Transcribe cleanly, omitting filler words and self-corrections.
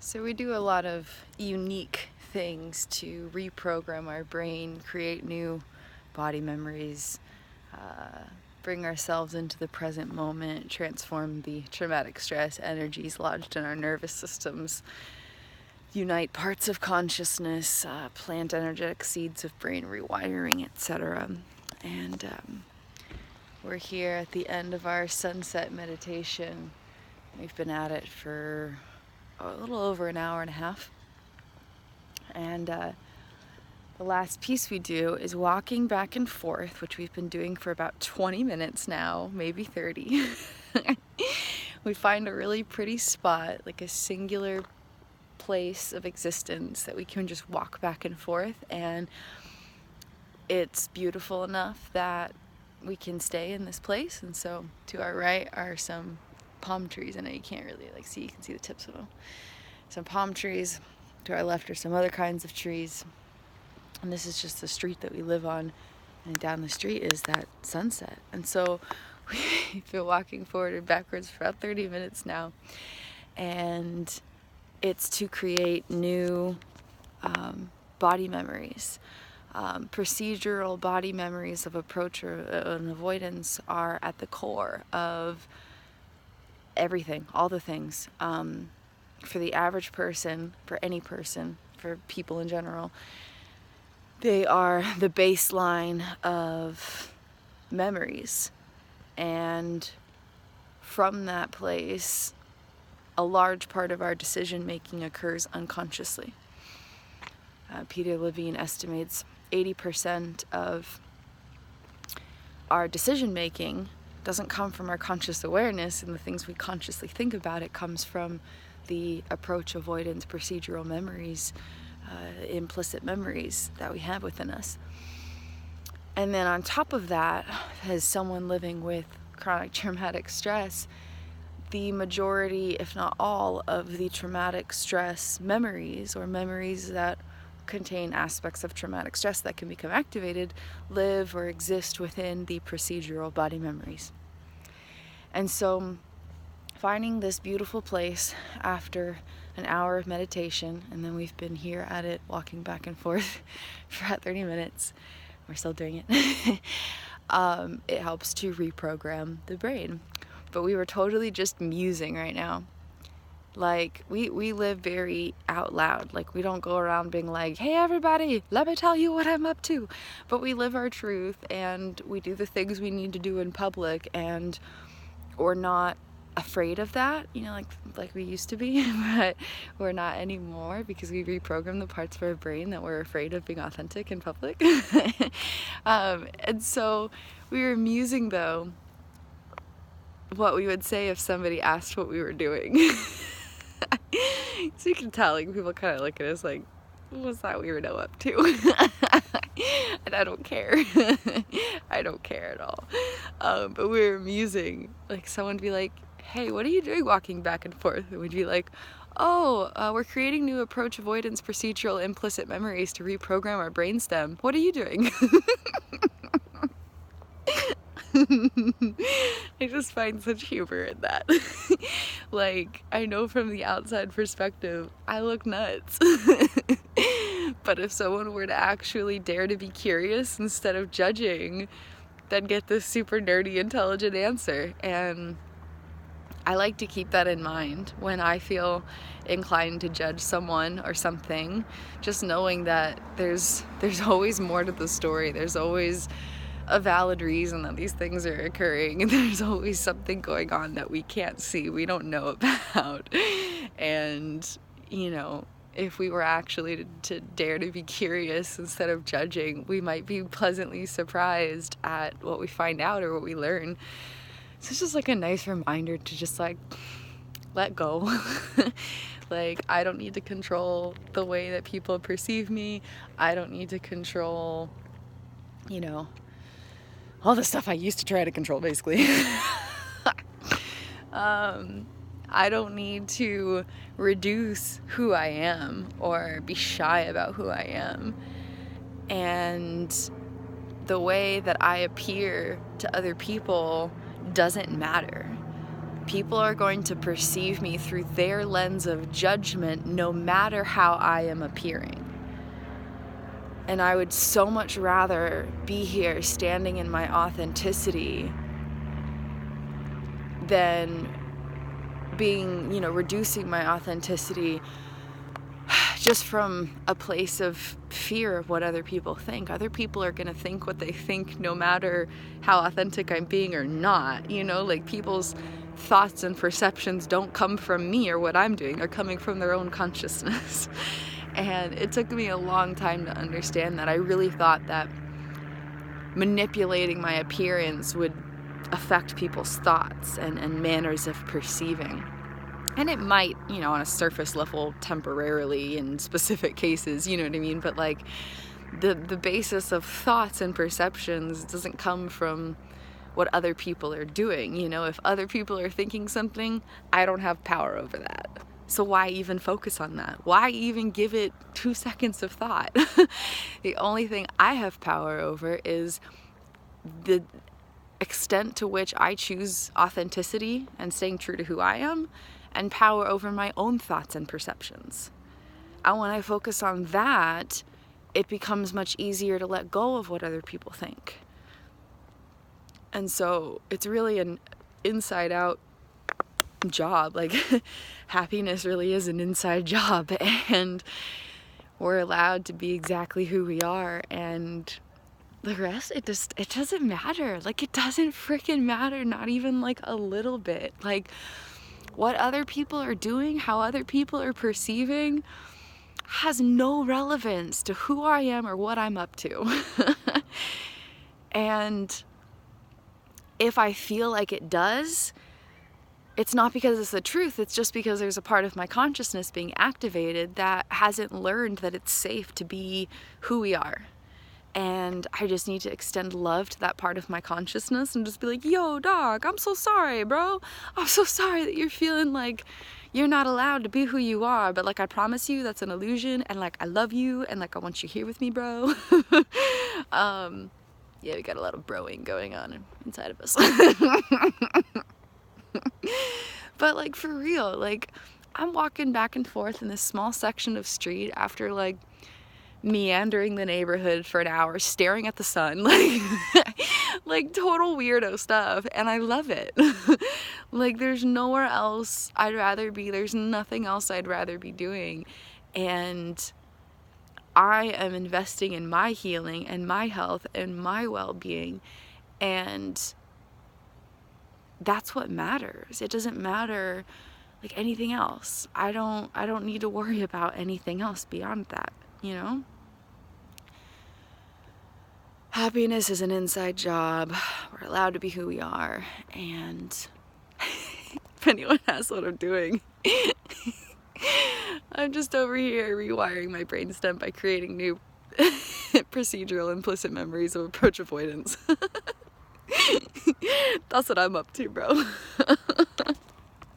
So we do a lot of unique things to reprogram our brain, create new body memories, bring ourselves into the present moment, transform the traumatic stress energies lodged in our nervous systems, unite parts of consciousness, plant energetic seeds of brain rewiring, etc. And we're here at the end of our sunset meditation. We've been at it for a little over an hour and a half. And the last piece we do is walking back and forth, which we've been doing for about 20 minutes now, maybe 30. We find a really pretty spot, like a singular place of existence that we can just walk back and forth, and it's beautiful enough that we can stay in this place. And so to our right are some palm trees. I know you can't really see, you can see the tips of them. Some palm trees. To our left are some other kinds of trees. And this is just the street that we live on. And down the street is that sunset. And so we've been walking forward and backwards for about 30 minutes now. And it's to create new body memories. Procedural body memories of approach or an avoidance are at the core of everything, all the things. For the average person, for any person, for people in general, they are the baseline of memories. And from that place, a large part of our decision making occurs unconsciously. Peter Levine estimates 80% of our decision making doesn't come from our conscious awareness and the things we consciously think about. It comes from the approach, avoidance, procedural memories, implicit memories that we have within us. And then on top of that, as someone living with chronic traumatic stress, the majority, if not all, of the traumatic stress memories, or memories that contain aspects of traumatic stress that can become activated, live or exist within the procedural body memories. And so finding this beautiful place after an hour of meditation, and then we've been here at it walking back and forth for about 30 minutes. We're still doing it. It helps to reprogram the brain. But we were totally just musing right now. Like, we live very out loud. Like, we don't go around being like, hey everybody, let me tell you what I'm up to. But we live our truth, and we do the things we need to do in public, and we're not afraid of that, like we used to be. But we're not anymore, because we reprogrammed the parts of our brain that were afraid of being authentic in public. And so we were musing, though, what we would say if somebody asked what we were doing. So you can tell, people kind of look at us like, what's that weirdo up to? And I don't care. I don't care at all. But we were musing. Like, someone would be like, hey, what are you doing walking back and forth? And we'd be like, we're creating new approach, avoidance, procedural, implicit memories to reprogram our brainstem. What are you doing? I just find such humor in that. Like, I know from the outside perspective, I look nuts. But if someone were to actually dare to be curious instead of judging, they'd get this super nerdy, intelligent answer. And I like to keep that in mind when I feel inclined to judge someone or something, just knowing that there's always more to the story. There's always a valid reason that these things are occurring, and there's always something going on that we can't see, we don't know about. And if we were actually to dare to be curious instead of judging, we might be pleasantly surprised at what we find out or what we learn. So it's just like a nice reminder to just let go. Like, I don't need to control the way that people perceive me. I don't need to control all the stuff I used to try to control, basically. I don't need to reduce who I am or be shy about who I am. And the way that I appear to other people doesn't matter. People are going to perceive me through their lens of judgment no matter how I am appearing. And I would so much rather be here standing in my authenticity than being, reducing my authenticity just from a place of fear of what other people think. Other people are going to think what they think no matter how authentic I'm being or not. Like people's thoughts and perceptions don't come from me or what I'm doing. They're coming from their own consciousness. And it took me a long time to understand that. I really thought that manipulating my appearance would affect people's thoughts and manners of perceiving. And it might, on a surface level temporarily in specific cases, you know what I mean? But like the basis of thoughts and perceptions doesn't come from what other people are doing. If other people are thinking something, I don't have power over that. So why even focus on that? Why even give it 2 seconds of thought? The only thing I have power over is the extent to which I choose authenticity and staying true to who I am, and power over my own thoughts and perceptions. And when I focus on that, it becomes much easier to let go of what other people think. And so it's really an inside out job. Like happiness really is an inside job, and we're allowed to be exactly who we are, and the rest, it doesn't matter. Like, it doesn't freaking matter, not even like a little bit. Like, what other people are doing, how other people are perceiving, has no relevance to who I am or what I'm up to. And if I feel like it does, it's not because it's the truth, it's just because there's a part of my consciousness being activated that hasn't learned that it's safe to be who we are. And I just need to extend love to that part of my consciousness and just be like, yo, dog, I'm so sorry, bro. I'm so sorry that you're feeling like you're not allowed to be who you are. But like, I promise you that's an illusion. And like, I love you. And like, I want you here with me, bro. Yeah, we got a lot of broing going on inside of us. But like, for real, like, I'm walking back and forth in this small section of street after like meandering the neighborhood for an hour, staring at the sun, like total weirdo stuff, and I love it. Like, there's nowhere else I'd rather be. There's nothing else I'd rather be doing, and I am investing in my healing and my health and my well-being, and that's what matters. It doesn't matter like anything else. I don't need to worry about anything else beyond that, Happiness is an inside job. We're allowed to be who we are. And if anyone asks what I'm doing, I'm just over here rewiring my brainstem by creating new procedural implicit memories of approach avoidance. That's what I'm up to, bro.